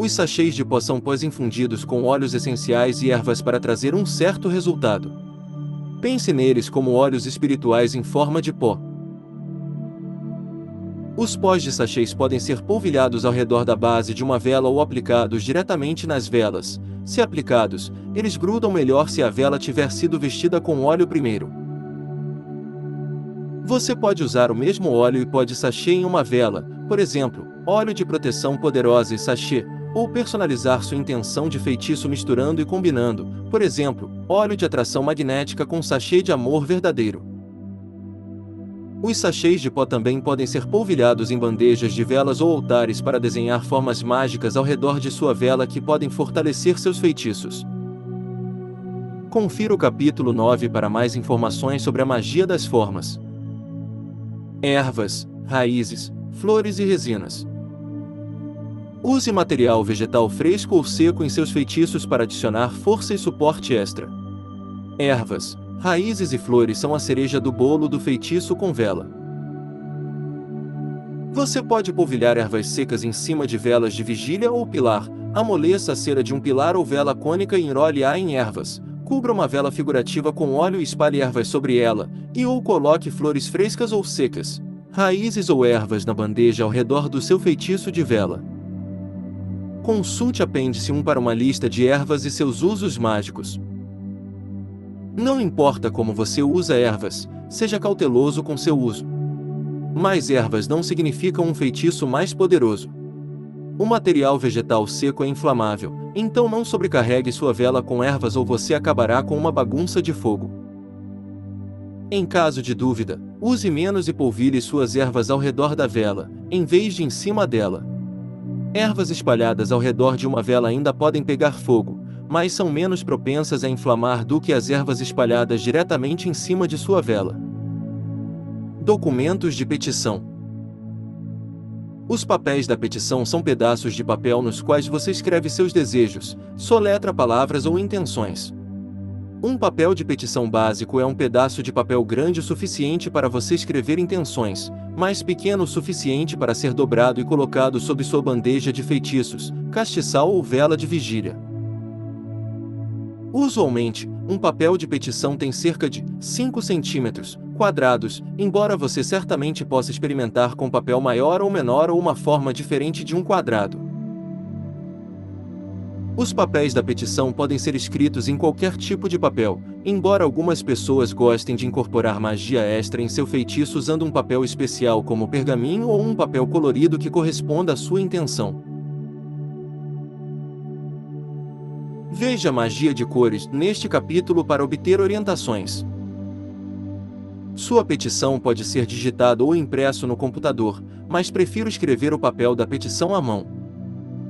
[SPEAKER 3] Os sachês de pó são pós infundidos com óleos essenciais e ervas para trazer um certo resultado. Pense neles como óleos espirituais em forma de pó. Os pós de sachês podem ser polvilhados ao redor da base de uma vela ou aplicados diretamente nas velas. Se aplicados, eles grudam melhor se a vela tiver sido vestida com óleo primeiro. Você pode usar o mesmo óleo e pó de sachê em uma vela, por exemplo, óleo de proteção poderosa e sachê, ou personalizar sua intenção de feitiço misturando e combinando, por exemplo, óleo de atração magnética com sachê de amor verdadeiro. Os sachês de pó também podem ser polvilhados em bandejas de velas ou altares para desenhar formas mágicas ao redor de sua vela que podem fortalecer seus feitiços. Confira o capítulo 9 para mais informações sobre a magia das formas. Ervas, raízes, flores e resinas. Use material vegetal fresco ou seco em seus feitiços para adicionar força e suporte extra. Ervas, raízes e flores são a cereja do bolo do feitiço com vela. Você pode polvilhar ervas secas em cima de velas de vigília ou pilar, amoleça a cera de um pilar ou vela cônica e enrole-a em ervas, Cubra uma vela figurativa com óleo e espalhe ervas sobre ela, ou coloque flores frescas ou secas, raízes ou ervas na bandeja ao redor do seu feitiço de vela. Consulte apêndice 1 para uma lista de ervas e seus usos mágicos. Não importa como você usa ervas, seja cauteloso com seu uso. Mais ervas não significam um feitiço mais poderoso. O material vegetal seco é inflamável, então não sobrecarregue sua vela com ervas ou você acabará com uma bagunça de fogo. Em caso de dúvida, use menos e polvilhe suas ervas ao redor da vela, em vez de em cima dela. Ervas espalhadas ao redor de uma vela ainda podem pegar fogo, mas são menos propensas a inflamar do que as ervas espalhadas diretamente em cima de sua vela. Documentos de petição. Os papéis da petição são pedaços de papel nos quais você escreve seus desejos, soletra palavras ou intenções. Um papel de petição básico é um pedaço de papel grande o suficiente para você escrever intenções, mas pequeno o suficiente para ser dobrado e colocado sob sua bandeja de feitiços, castiçal ou vela de vigília. Usualmente, um papel de petição tem cerca de 5 centímetros quadrados, embora você certamente possa experimentar com papel maior ou menor ou uma forma diferente de um quadrado. Os papéis da petição podem ser escritos em qualquer tipo de papel, embora algumas pessoas gostem de incorporar magia extra em seu feitiço usando um papel especial como pergaminho ou um papel colorido que corresponda à sua intenção. Veja magia de cores neste capítulo para obter orientações. Sua petição pode ser digitada ou impresso no computador, mas prefiro escrever o papel da petição à mão.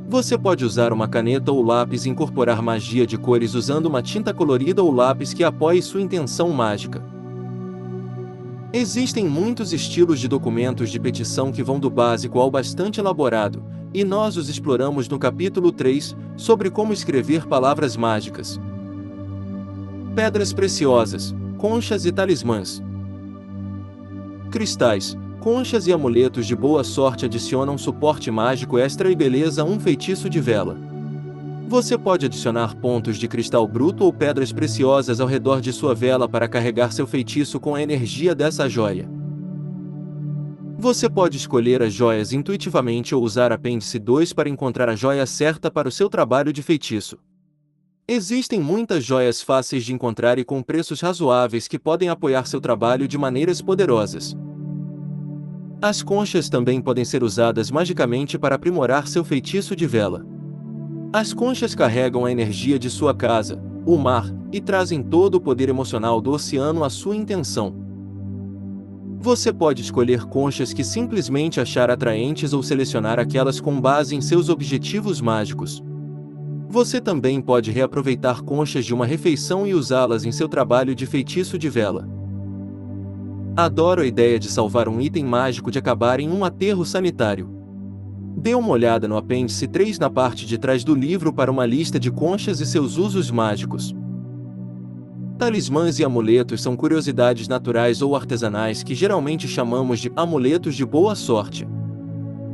[SPEAKER 3] Você pode usar uma caneta ou lápis e incorporar magia de cores usando uma tinta colorida ou lápis que apoie sua intenção mágica. Existem muitos estilos de documentos de petição que vão do básico ao bastante elaborado, e nós os exploramos no capítulo 3, sobre como escrever palavras mágicas. Pedras preciosas, conchas e talismãs. Cristais, conchas e amuletos de boa sorte adicionam suporte mágico extra e beleza a um feitiço de vela. Você pode adicionar pontos de cristal bruto ou pedras preciosas ao redor de sua vela para carregar seu feitiço com a energia dessa joia. Você pode escolher as joias intuitivamente ou usar apêndice 2 para encontrar a joia certa para o seu trabalho de feitiço. Existem muitas joias fáceis de encontrar e com preços razoáveis que podem apoiar seu trabalho de maneiras poderosas. As conchas também podem ser usadas magicamente para aprimorar seu feitiço de vela. As conchas carregam a energia de sua casa, o mar, e trazem todo o poder emocional do oceano à sua intenção. Você pode escolher conchas que simplesmente achar atraentes ou selecionar aquelas com base em seus objetivos mágicos. Você também pode reaproveitar conchas de uma refeição e usá-las em seu trabalho de feitiço de vela. Adoro a ideia de salvar um item mágico de acabar em um aterro sanitário. Dê uma olhada no apêndice 3 na parte de trás do livro para uma lista de conchas e seus usos mágicos. Talismãs e amuletos são curiosidades naturais ou artesanais que geralmente chamamos de amuletos de boa sorte.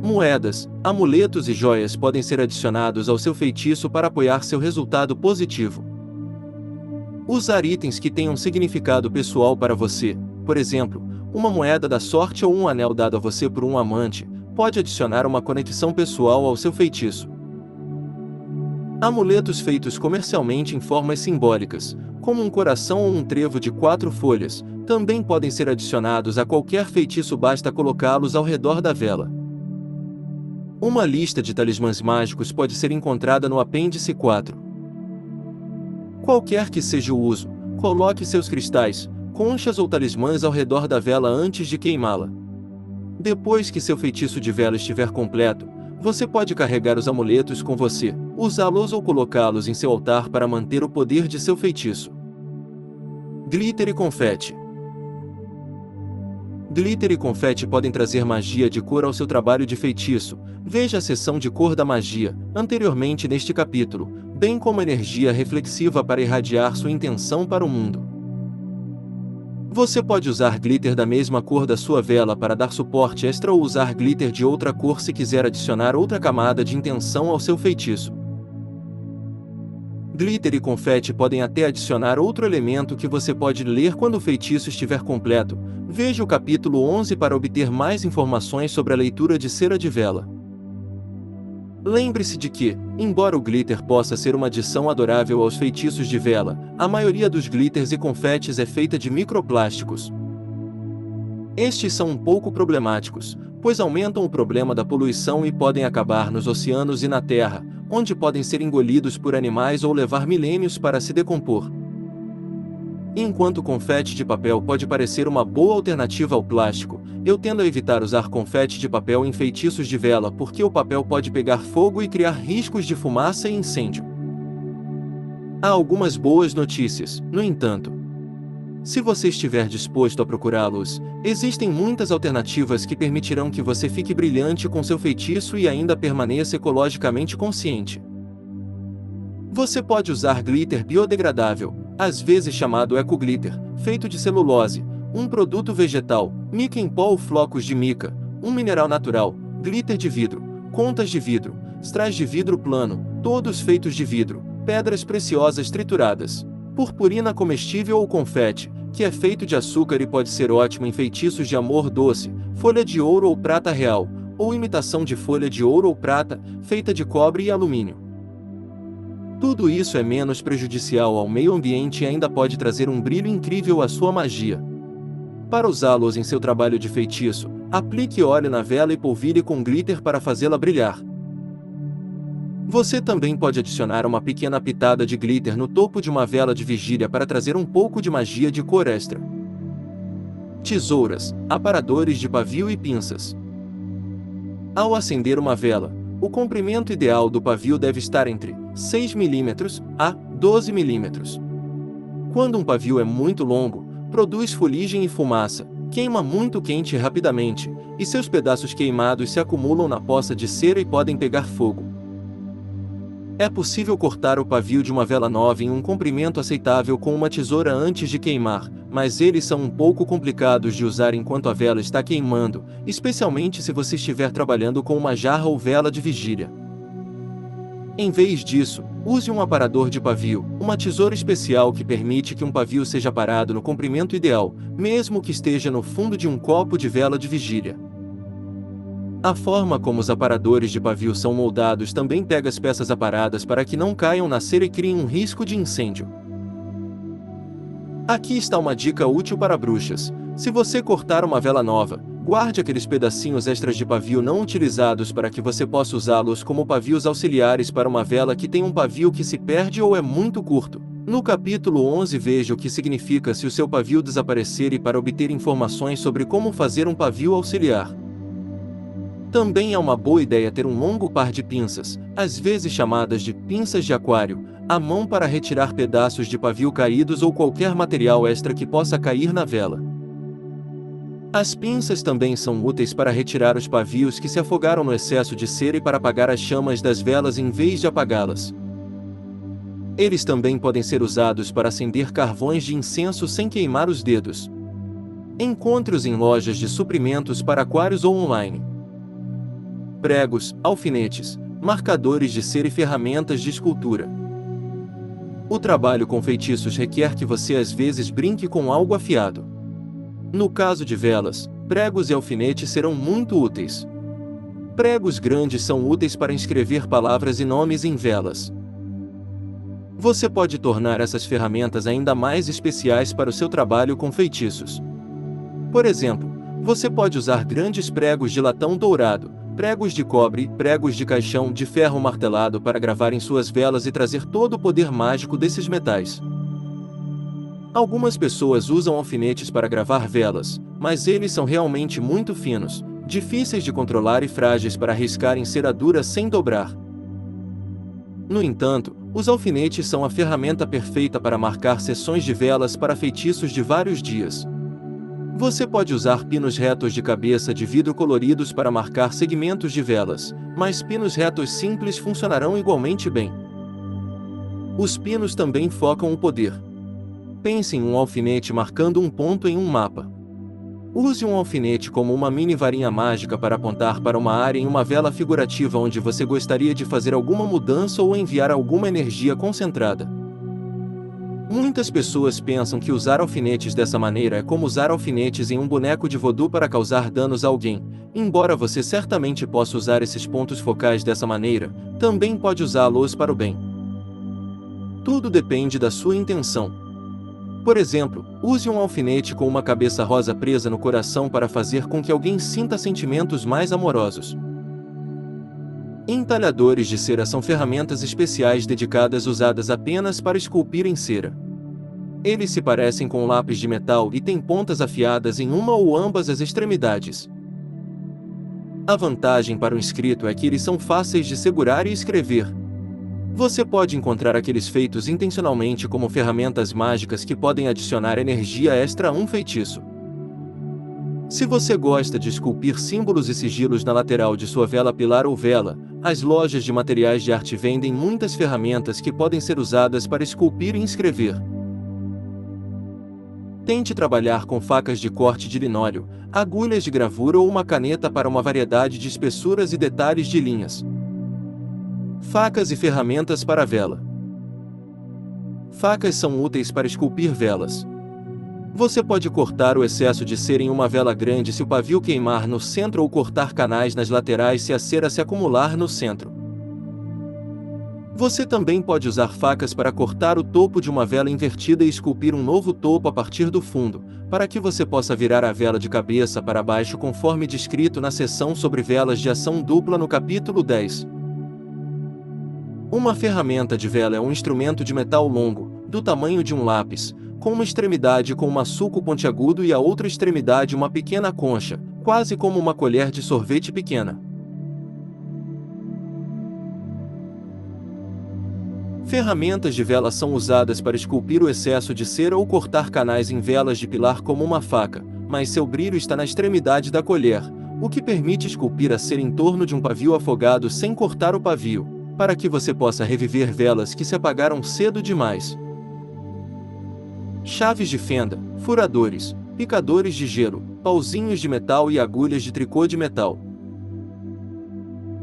[SPEAKER 3] Moedas, amuletos e joias podem ser adicionados ao seu feitiço para apoiar seu resultado positivo. Usar itens que tenham significado pessoal para você, por exemplo, uma moeda da sorte ou um anel dado a você por um amante, pode adicionar uma conexão pessoal ao seu feitiço. Amuletos feitos comercialmente em formas simbólicas, como um coração ou um trevo de 4 folhas, também podem ser adicionados a qualquer feitiço, basta colocá-los ao redor da vela. Uma lista de talismãs mágicos pode ser encontrada no apêndice 4. Qualquer que seja o uso, coloque seus cristais, conchas ou talismãs ao redor da vela antes de queimá-la. Depois que seu feitiço de vela estiver completo, você pode carregar os amuletos com você, usá-los ou colocá-los em seu altar para manter o poder de seu feitiço. Glitter e confete. Glitter e confete podem trazer magia de cor ao seu trabalho de feitiço. Veja a seção de cor da magia, anteriormente neste capítulo, bem como energia reflexiva para irradiar sua intenção para o mundo. Você pode usar glitter da mesma cor da sua vela para dar suporte extra ou usar glitter de outra cor se quiser adicionar outra camada de intenção ao seu feitiço. Glitter e confete podem até adicionar outro elemento que você pode ler quando o feitiço estiver completo. Veja o capítulo 11 para obter mais informações sobre a leitura de cera de vela. Lembre-se de que, embora o glitter possa ser uma adição adorável aos feitiços de vela, a maioria dos glitters e confetes é feita de microplásticos. Estes são um pouco problemáticos, pois aumentam o problema da poluição e podem acabar nos oceanos e na terra, onde podem ser engolidos por animais ou levar milênios para se decompor. Enquanto o confete de papel pode parecer uma boa alternativa ao plástico, eu tendo a evitar usar confete de papel em feitiços de vela porque o papel pode pegar fogo e criar riscos de fumaça e incêndio. Há algumas boas notícias, no entanto. Se você estiver disposto a procurá-los, existem muitas alternativas que permitirão que você fique brilhante com seu feitiço e ainda permaneça ecologicamente consciente. Você pode usar glitter biodegradável, às vezes chamado ecoglitter, feito de celulose, um produto vegetal, mica em pó ou flocos de mica, um mineral natural, glitter de vidro, contas de vidro, strass de vidro plano, todos feitos de vidro, pedras preciosas trituradas, purpurina comestível ou confete, que é feito de açúcar e pode ser ótimo em feitiços de amor doce, folha de ouro ou prata real, ou imitação de folha de ouro ou prata, feita de cobre e alumínio. Tudo isso é menos prejudicial ao meio ambiente e ainda pode trazer um brilho incrível à sua magia. Para usá-los em seu trabalho de feitiço, aplique óleo na vela e polvilhe com glitter para fazê-la brilhar. Você também pode adicionar uma pequena pitada de glitter no topo de uma vela de vigília para trazer um pouco de magia de cor extra. Tesouras, aparadores de pavio e pinças. Ao acender uma vela, o comprimento ideal do pavio deve estar entre 6 mm a 12 mm. Quando um pavio é muito longo, produz fuligem e fumaça, queima muito quente rapidamente, e seus pedaços queimados se acumulam na poça de cera e podem pegar fogo. É possível cortar o pavio de uma vela nova em um comprimento aceitável com uma tesoura antes de queimar, mas eles são um pouco complicados de usar enquanto a vela está queimando, especialmente se você estiver trabalhando com uma jarra ou vela de vigília. Em vez disso, use um aparador de pavio, uma tesoura especial que permite que um pavio seja aparado no comprimento ideal, mesmo que esteja no fundo de um copo de vela de vigília. A forma como os aparadores de pavio são moldados também pega as peças aparadas para que não caiam na cera e criem um risco de incêndio. Aqui está uma dica útil para bruxas. Se você cortar uma vela nova, guarde aqueles pedacinhos extras de pavio não utilizados para que você possa usá-los como pavios auxiliares para uma vela que tem um pavio que se perde ou é muito curto. No capítulo 11 veja o que significa se o seu pavio desaparecer e para obter informações sobre como fazer um pavio auxiliar. Também é uma boa ideia ter um longo par de pinças, às vezes chamadas de pinças de aquário, à mão para retirar pedaços de pavio caídos ou qualquer material extra que possa cair na vela. As pinças também são úteis para retirar os pavios que se afogaram no excesso de cera e para apagar as chamas das velas em vez de apagá-las. Eles também podem ser usados para acender carvões de incenso sem queimar os dedos. Encontre-os em lojas de suprimentos para aquários ou online. Pregos, alfinetes, marcadores de cera e ferramentas de escultura. O trabalho com feitiços requer que você às vezes brinque com algo afiado. No caso de velas, pregos e alfinetes serão muito úteis. Pregos grandes são úteis para inscrever palavras e nomes em velas. Você pode tornar essas ferramentas ainda mais especiais para o seu trabalho com feitiços. Por exemplo, você pode usar grandes pregos de latão dourado, pregos de cobre, pregos de caixão de ferro martelado para gravar em suas velas e trazer todo o poder mágico desses metais. Algumas pessoas usam alfinetes para gravar velas, mas eles são realmente muito finos, difíceis de controlar e frágeis para riscar em cera dura sem dobrar. No entanto, os alfinetes são a ferramenta perfeita para marcar seções de velas para feitiços de vários dias. Você pode usar pinos retos de cabeça de vidro coloridos para marcar segmentos de velas, mas pinos retos simples funcionarão igualmente bem. Os pinos também focam o poder. Pense em um alfinete marcando um ponto em um mapa. Use um alfinete como uma mini varinha mágica para apontar para uma área em uma vela figurativa onde você gostaria de fazer alguma mudança ou enviar alguma energia concentrada. Muitas pessoas pensam que usar alfinetes dessa maneira é como usar alfinetes em um boneco de voodoo para causar danos a alguém. Embora você certamente possa usar esses pontos focais dessa maneira, também pode usá-los para o bem. Tudo depende da sua intenção. Por exemplo, use um alfinete com uma cabeça rosa presa no coração para fazer com que alguém sinta sentimentos mais amorosos. Entalhadores de cera são ferramentas especiais dedicadas usadas apenas para esculpir em cera. Eles se parecem com lápis de metal e têm pontas afiadas em uma ou ambas as extremidades. A vantagem para o escrito é que eles são fáceis de segurar e escrever. Você pode encontrar aqueles feitos intencionalmente como ferramentas mágicas que podem adicionar energia extra a um feitiço. Se você gosta de esculpir símbolos e sigilos na lateral de sua vela pilar ou vela, as lojas de materiais de arte vendem muitas ferramentas que podem ser usadas para esculpir e inscrever. Tente trabalhar com facas de corte de linóleo, agulhas de gravura ou uma caneta para uma variedade de espessuras e detalhes de linhas. Facas e ferramentas para vela. Facas são úteis para esculpir velas. Você pode cortar o excesso de cera em uma vela grande se o pavio queimar no centro ou cortar canais nas laterais se a cera se acumular no centro. Você também pode usar facas para cortar o topo de uma vela invertida e esculpir um novo topo a partir do fundo, para que você possa virar a vela de cabeça para baixo conforme descrito na seção sobre velas de ação dupla no capítulo 10. Uma ferramenta de vela é um instrumento de metal longo, do tamanho de um lápis, com uma extremidade com um maçuco pontiagudo e a outra extremidade uma pequena concha, quase como uma colher de sorvete pequena. Ferramentas de vela são usadas para esculpir o excesso de cera ou cortar canais em velas de pilar como uma faca, mas seu brilho está na extremidade da colher, o que permite esculpir a cera em torno de um pavio afogado sem cortar o pavio, para que você possa reviver velas que se apagaram cedo demais. Chaves de fenda, furadores, picadores de gelo, pauzinhos de metal e agulhas de tricô de metal.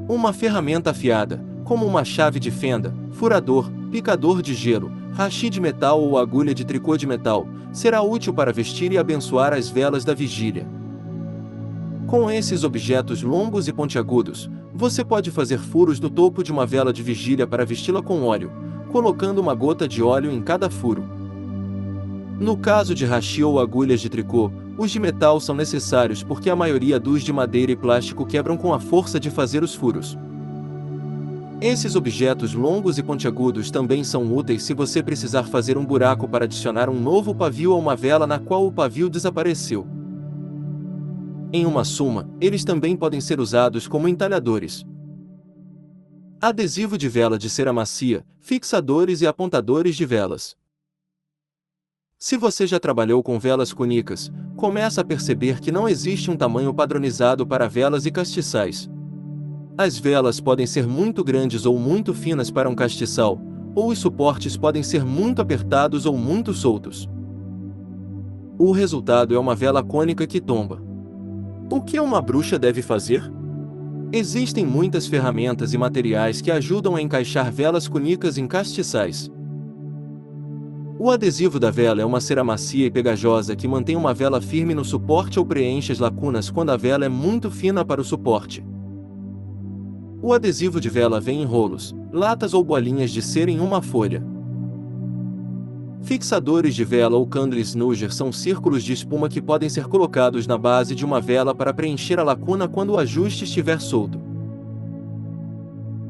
[SPEAKER 3] Uma ferramenta afiada, como uma chave de fenda, furador, picador de gelo, hashi de metal ou agulha de tricô de metal, será útil para vestir e abençoar as velas da vigília. Com esses objetos longos e pontiagudos, você pode fazer furos no topo de uma vela de vigília para vesti-la com óleo, colocando uma gota de óleo em cada furo. No caso de hashi ou agulhas de tricô, os de metal são necessários porque a maioria dos de madeira e plástico quebram com a força de fazer os furos. Esses objetos longos e pontiagudos também são úteis se você precisar fazer um buraco para adicionar um novo pavio a uma vela na qual o pavio desapareceu. Em uma suma, eles também podem ser usados como entalhadores. Adesivo de vela de cera macia, fixadores e apontadores de velas. Se você já trabalhou com velas cúnicas, começa a perceber que não existe um tamanho padronizado para velas e castiçais. As velas podem ser muito grandes ou muito finas para um castiçal, ou os suportes podem ser muito apertados ou muito soltos. O resultado é uma vela cônica que tomba. O que uma bruxa deve fazer? Existem muitas ferramentas e materiais que ajudam a encaixar velas cúnicas em castiçais. O adesivo da vela é uma cera macia e pegajosa que mantém uma vela firme no suporte ou preenche as lacunas quando a vela é muito fina para o suporte. O adesivo de vela vem em rolos, latas ou bolinhas de cera em uma folha. Fixadores de vela ou candle snugger são círculos de espuma que podem ser colocados na base de uma vela para preencher a lacuna quando o ajuste estiver solto.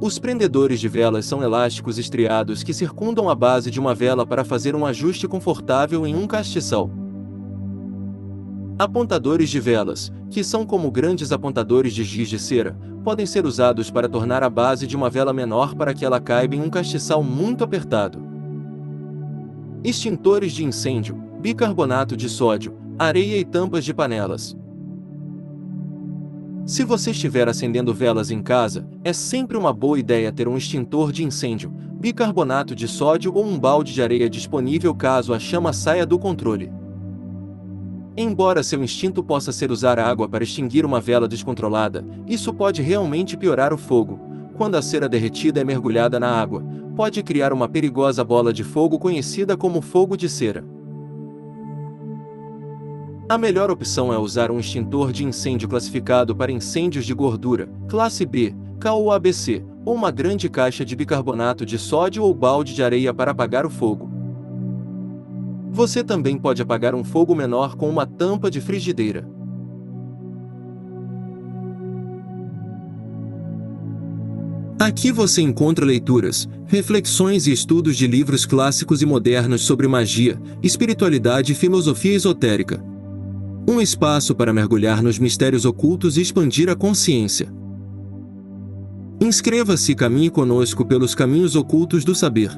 [SPEAKER 3] Os prendedores de velas são elásticos estriados que circundam a base de uma vela para fazer um ajuste confortável em um castiçal. Apontadores de velas, que são como grandes apontadores de giz de cera, podem ser usados para tornar a base de uma vela menor para que ela caiba em um castiçal muito apertado. Extintores de incêndio, bicarbonato de sódio, areia e tampas de panelas. Se você estiver acendendo velas em casa, é sempre uma boa ideia ter um extintor de incêndio, bicarbonato de sódio ou um balde de areia disponível caso a chama saia do controle. Embora seu instinto possa ser usar a água para extinguir uma vela descontrolada, isso pode realmente piorar o fogo. Quando a cera derretida é mergulhada na água, pode criar uma perigosa bola de fogo conhecida como fogo de cera. A melhor opção é usar um extintor de incêndio classificado para incêndios de gordura, classe B, KOABC, ou uma grande caixa de bicarbonato de sódio ou balde de areia para apagar o fogo. Você também pode apagar um fogo menor com uma tampa de frigideira. Aqui você encontra leituras, reflexões e estudos de livros clássicos e modernos sobre magia, espiritualidade e filosofia esotérica. Um espaço para mergulhar nos mistérios ocultos e expandir a consciência. Inscreva-se e caminhe conosco pelos caminhos ocultos do saber.